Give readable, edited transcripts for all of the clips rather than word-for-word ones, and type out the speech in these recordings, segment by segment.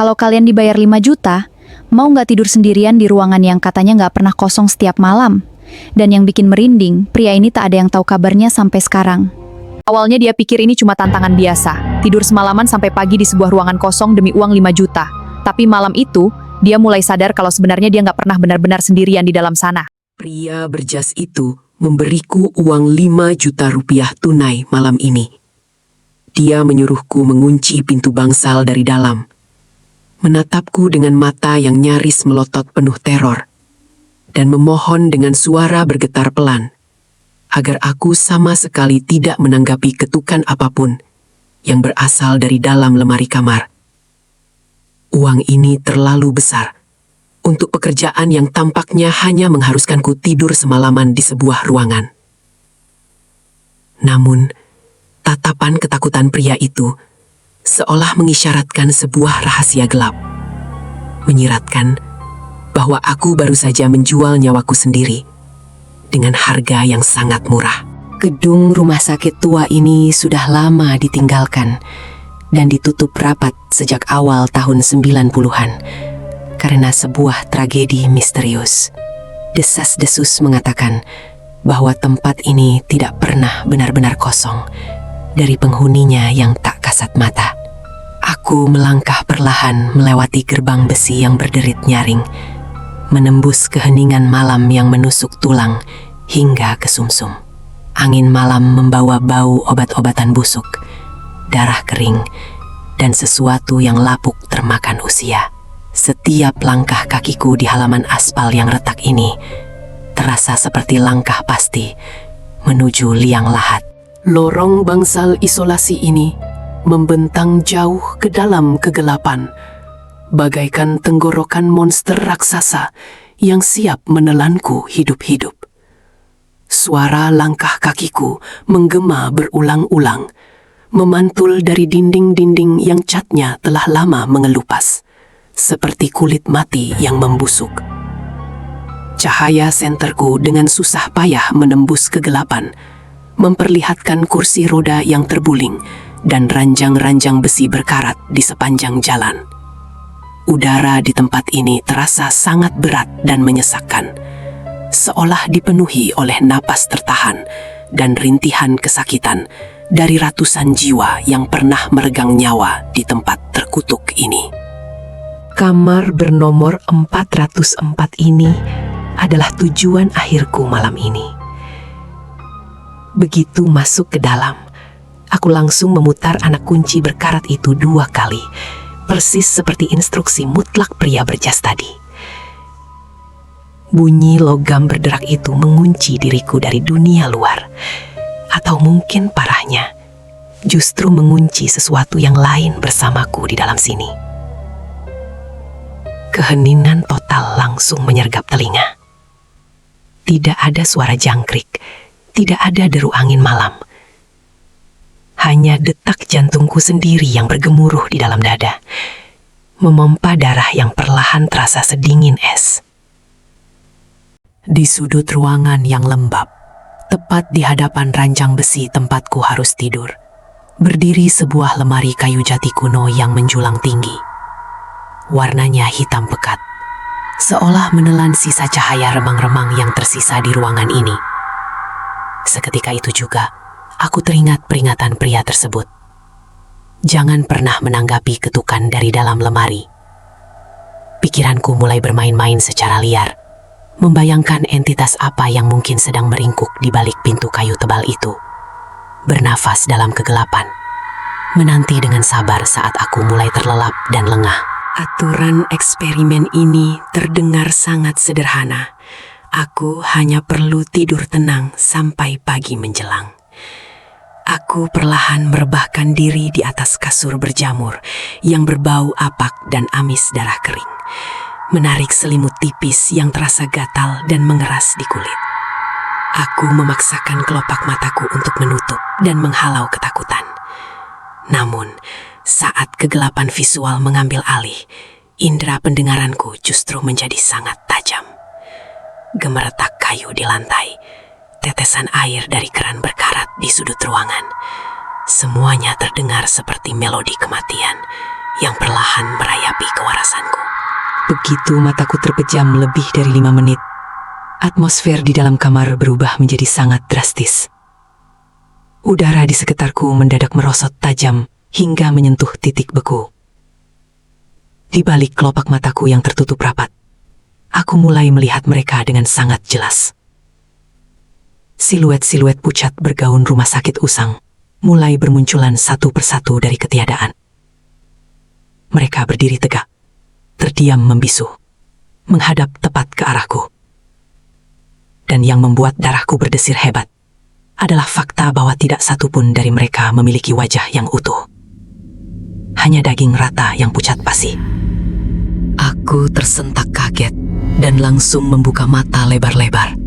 Kalau kalian dibayar 5 juta, mau nggak tidur sendirian di ruangan yang katanya nggak pernah kosong setiap malam? Dan yang bikin merinding, pria ini tak ada yang tahu kabarnya sampai sekarang. Awalnya dia pikir ini cuma tantangan biasa, tidur semalaman sampai pagi di sebuah ruangan kosong demi uang 5 juta. Tapi malam itu, dia mulai sadar kalau sebenarnya dia nggak pernah benar-benar sendirian di dalam sana. Pria berjas itu memberiku uang 5 juta rupiah tunai malam ini. Dia menyuruhku mengunci pintu bangsal dari dalam, menatapku dengan mata yang nyaris melotot penuh teror, dan memohon dengan suara bergetar pelan, agar aku sama sekali tidak menanggapi ketukan apapun yang berasal dari dalam lemari kamar. Uang ini terlalu besar untuk pekerjaan yang tampaknya hanya mengharuskanku tidur semalaman di sebuah ruangan. Namun, tatapan ketakutan pria itu seolah mengisyaratkan sebuah rahasia gelap, menyiratkan bahwa aku baru saja menjual nyawaku sendiri dengan harga yang sangat murah. Gedung rumah sakit tua ini sudah lama ditinggalkan dan ditutup rapat sejak awal tahun 90-an karena sebuah tragedi misterius. Desas-desus mengatakan bahwa tempat ini tidak pernah benar-benar kosong dari penghuninya yang tak kasat mata. Aku melangkah perlahan melewati gerbang besi yang berderit nyaring, menembus keheningan malam yang menusuk tulang hingga ke sumsum. Angin malam membawa bau obat-obatan busuk, darah kering, dan sesuatu yang lapuk termakan usia. Setiap langkah kakiku di halaman aspal yang retak ini terasa seperti langkah pasti menuju liang lahat. Lorong bangsal isolasi ini membentang jauh ke dalam kegelapan, bagaikan tenggorokan monster raksasa yang siap menelanku hidup-hidup. Suara langkah kakiku menggema berulang-ulang, memantul dari dinding-dinding yang catnya telah lama mengelupas, seperti kulit mati yang membusuk. Cahaya senterku dengan susah payah menembus kegelapan, memperlihatkan kursi roda yang terbuling dan ranjang-ranjang besi berkarat di sepanjang jalan. Udara di tempat ini terasa sangat berat dan menyesakkan, seolah dipenuhi oleh napas tertahan dan rintihan kesakitan dari ratusan jiwa yang pernah meregang nyawa di tempat terkutuk ini. Kamar bernomor 404 ini adalah tujuan akhirku malam ini. Begitu masuk ke dalam, aku langsung memutar anak kunci berkarat itu 2 kali, persis seperti instruksi mutlak pria berjas tadi. Bunyi logam berderak itu mengunci diriku dari dunia luar, atau mungkin parahnya, justru mengunci sesuatu yang lain bersamaku di dalam sini. Keheningan total langsung menyergap telinga. Tidak ada suara jangkrik, tidak ada deru angin malam. Hanya detak jantungku sendiri yang bergemuruh di dalam dada, memompa darah yang perlahan terasa sedingin es. Di sudut ruangan yang lembab, tepat di hadapan ranjang besi tempatku harus tidur, berdiri sebuah lemari kayu jati kuno yang menjulang tinggi. Warnanya hitam pekat, seolah menelan sisa cahaya remang-remang yang tersisa di ruangan ini. Seketika itu juga, aku teringat peringatan pria tersebut. Jangan pernah menanggapi ketukan dari dalam lemari. Pikiranku mulai bermain-main secara liar, membayangkan entitas apa yang mungkin sedang meringkuk di balik pintu kayu tebal itu. Bernafas dalam kegelapan, menanti dengan sabar saat aku mulai terlelap dan lengah. Aturan eksperimen ini terdengar sangat sederhana. Aku hanya perlu tidur tenang sampai pagi menjelang. Aku perlahan merebahkan diri di atas kasur berjamur yang berbau apak dan amis darah kering, menarik selimut tipis yang terasa gatal dan mengeras di kulit. Aku memaksakan kelopak mataku untuk menutup dan menghalau ketakutan. Namun, saat kegelapan visual mengambil alih, indera pendengaranku justru menjadi sangat tajam. Gemeretak kayu di lantai, tetesan air dari keran berkarat di sudut ruangan. Semuanya terdengar seperti melodi kematian yang perlahan merayapiku. Begitu mataku terpejam lebih dari 5 menit, atmosfer di dalam kamar berubah menjadi sangat drastis. Udara di sekitarku mendadak merosot tajam hingga menyentuh titik beku. Di balik kelopak mataku yang tertutup rapat, aku mulai melihat mereka dengan sangat jelas. Siluet-siluet pucat bergaun rumah sakit usang mulai bermunculan satu persatu dari ketiadaan. Mereka berdiri tegak, terdiam membisu, menghadap tepat ke arahku. Dan yang membuat darahku berdesir hebat adalah fakta bahwa tidak satu pun dari mereka memiliki wajah yang utuh. Hanya daging rata yang pucat pasi. Aku tersentak kaget dan langsung membuka mata lebar-lebar,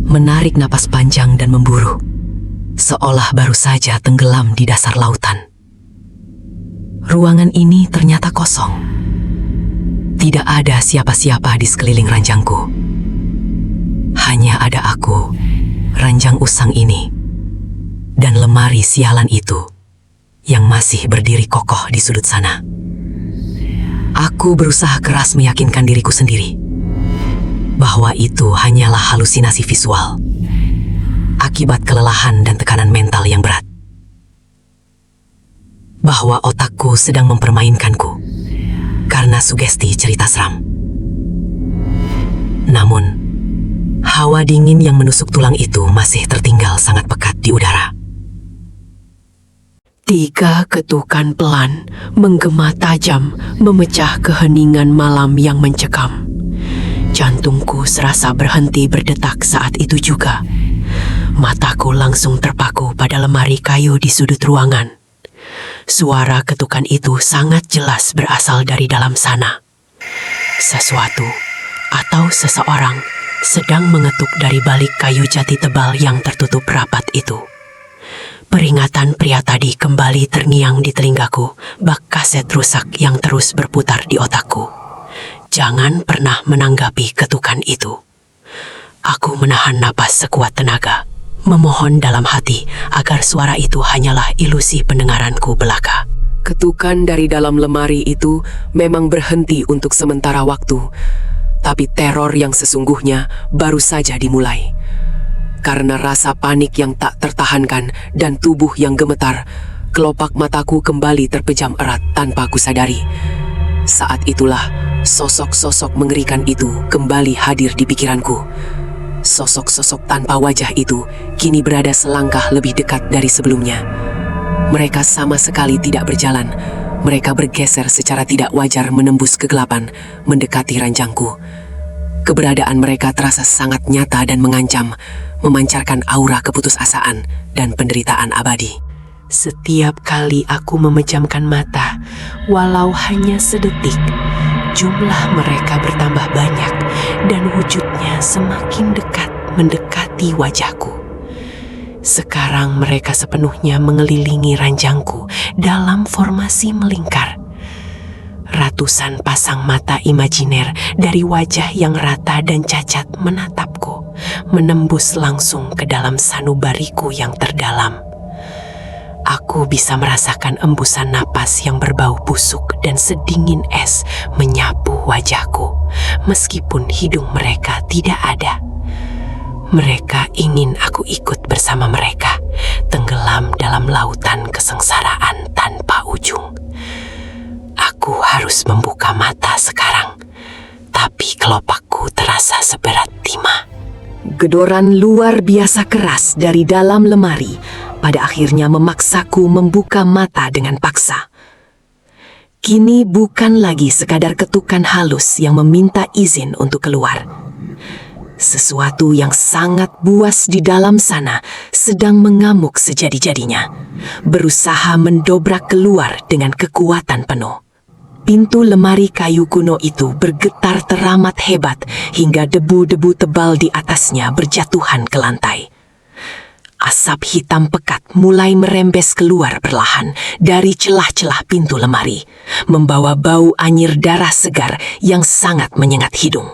menarik napas panjang dan memburu, seolah baru saja tenggelam di dasar lautan. Ruangan ini ternyata kosong. Tidak ada siapa-siapa di sekeliling ranjangku. Hanya ada aku, ranjang usang ini, dan lemari sialan itu yang masih berdiri kokoh di sudut sana. Aku berusaha keras meyakinkan diriku sendiri bahwa itu hanyalah halusinasi visual akibat kelelahan dan tekanan mental yang berat. Bahwa otakku sedang mempermainkanku karena sugesti cerita seram. Namun, hawa dingin yang menusuk tulang itu masih tertinggal sangat pekat di udara. 3 ketukan pelan menggema tajam memecah keheningan malam yang mencekam. Jantungku serasa berhenti berdetak saat itu juga. Mataku langsung terpaku pada lemari kayu di sudut ruangan. Suara ketukan itu sangat jelas berasal dari dalam sana. Sesuatu atau seseorang sedang mengetuk dari balik kayu jati tebal yang tertutup rapat itu. Peringatan pria tadi kembali terngiang di telingaku, bak kaset rusak yang terus berputar di otakku. Jangan pernah menanggapi ketukan itu. Aku menahan napas sekuat tenaga, memohon dalam hati agar suara itu hanyalah ilusi pendengaranku belaka. Ketukan dari dalam lemari itu memang berhenti untuk sementara waktu, tapi teror yang sesungguhnya baru saja dimulai. Karena rasa panik yang tak tertahankan dan tubuh yang gemetar, kelopak mataku kembali terpejam erat tanpa kusadari. Saat itulah sosok-sosok mengerikan itu kembali hadir di pikiranku. Sosok-sosok tanpa wajah itu kini berada selangkah lebih dekat dari sebelumnya. Mereka sama sekali tidak berjalan. Mereka bergeser secara tidak wajar menembus kegelapan, mendekati ranjangku. Keberadaan mereka terasa sangat nyata dan mengancam, memancarkan aura keputusasaan dan penderitaan abadi. Setiap kali aku memejamkan mata, walau hanya sedetik, jumlah mereka bertambah banyak dan wujudnya semakin dekat mendekati wajahku. Sekarang mereka sepenuhnya mengelilingi ranjangku dalam formasi melingkar. Ratusan pasang mata imajiner dari wajah yang rata dan cacat menatapku, menembus langsung ke dalam sanubariku yang terdalam. Aku bisa merasakan embusan napas yang berbau busuk dan sedingin es menyapu wajahku, meskipun hidung mereka tidak ada. Mereka ingin aku ikut bersama mereka, tenggelam dalam lautan kesengsaraan tanpa ujung. Aku harus membuka mata sekarang, tapi kelopakku terasa seberat timah. Gedoran luar biasa keras dari dalam lemari pada akhirnya memaksaku membuka mata dengan paksa. Kini bukan lagi sekadar ketukan halus yang meminta izin untuk keluar. Sesuatu yang sangat buas di dalam sana sedang mengamuk sejadi-jadinya, berusaha mendobrak keluar dengan kekuatan penuh. Pintu lemari kayu kuno itu bergetar teramat hebat hingga debu-debu tebal di atasnya berjatuhan ke lantai. Asap hitam pekat mulai merembes keluar perlahan dari celah-celah pintu lemari, membawa bau anyir darah segar yang sangat menyengat hidung.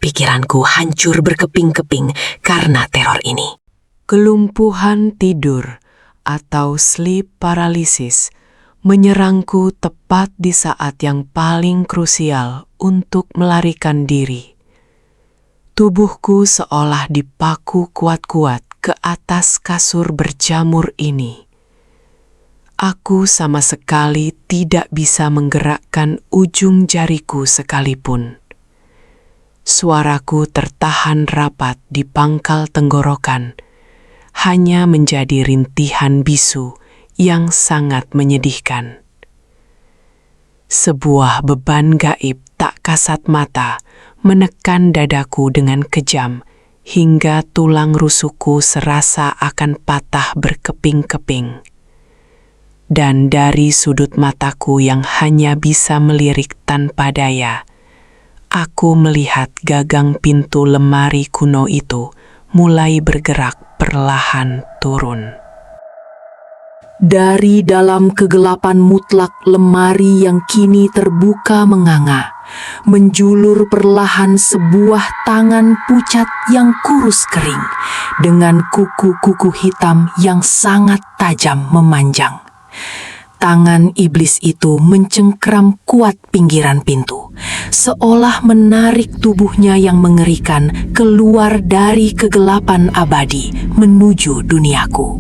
Pikiranku hancur berkeping-keping karena teror ini. Kelumpuhan tidur atau sleep paralysis menyerangku tepat di saat yang paling krusial untuk melarikan diri. Tubuhku seolah dipaku kuat-kuat ke atas kasur berjamur ini. Aku sama sekali tidak bisa menggerakkan ujung jariku sekalipun. Suaraku tertahan rapat di pangkal tenggorokan, hanya menjadi rintihan bisu yang sangat menyedihkan. Sebuah beban gaib tak kasat mata menekan dadaku dengan kejam hingga tulang rusukku serasa akan patah berkeping-keping. Dan dari sudut mataku yang hanya bisa melirik tanpa daya, aku melihat gagang pintu lemari kuno itu mulai bergerak perlahan turun. Dari dalam kegelapan mutlak lemari yang kini terbuka menganga, menjulur perlahan sebuah tangan pucat yang kurus kering dengan kuku-kuku hitam yang sangat tajam memanjang. Tangan iblis itu mencengkram kuat pinggiran pintu, seolah menarik tubuhnya yang mengerikan keluar dari kegelapan abadi menuju duniaku.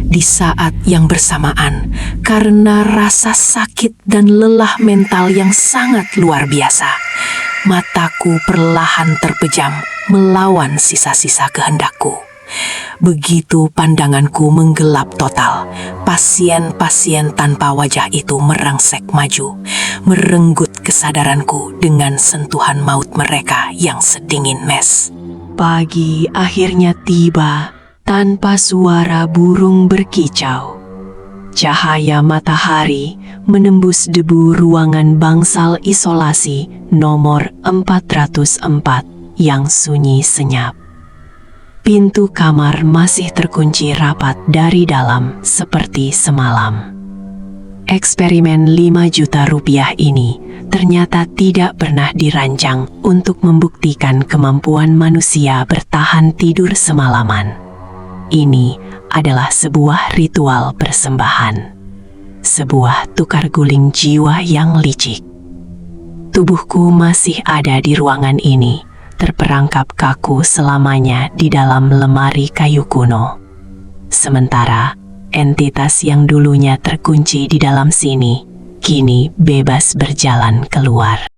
Di saat yang bersamaan, karena rasa sakit dan lelah mental yang sangat luar biasa, mataku perlahan terpejam melawan sisa-sisa kehendakku. Begitu pandanganku menggelap total, pasien-pasien tanpa wajah itu merangsek maju, merenggut kesadaranku dengan sentuhan maut mereka yang sedingin mes. Pagi akhirnya tiba tanpa suara burung berkicau. Cahaya matahari menembus debu ruangan bangsal isolasi nomor 404 yang sunyi senyap. Pintu kamar masih terkunci rapat dari dalam seperti semalam. Eksperimen 5 juta rupiah ini ternyata tidak pernah dirancang untuk membuktikan kemampuan manusia bertahan tidur semalaman. Ini adalah sebuah ritual persembahan, sebuah tukar guling jiwa yang licik. Tubuhku masih ada di ruangan ini, terperangkap kaku selamanya di dalam lemari kayu kuno. Sementara entitas yang dulunya terkunci di dalam sini, kini bebas berjalan keluar.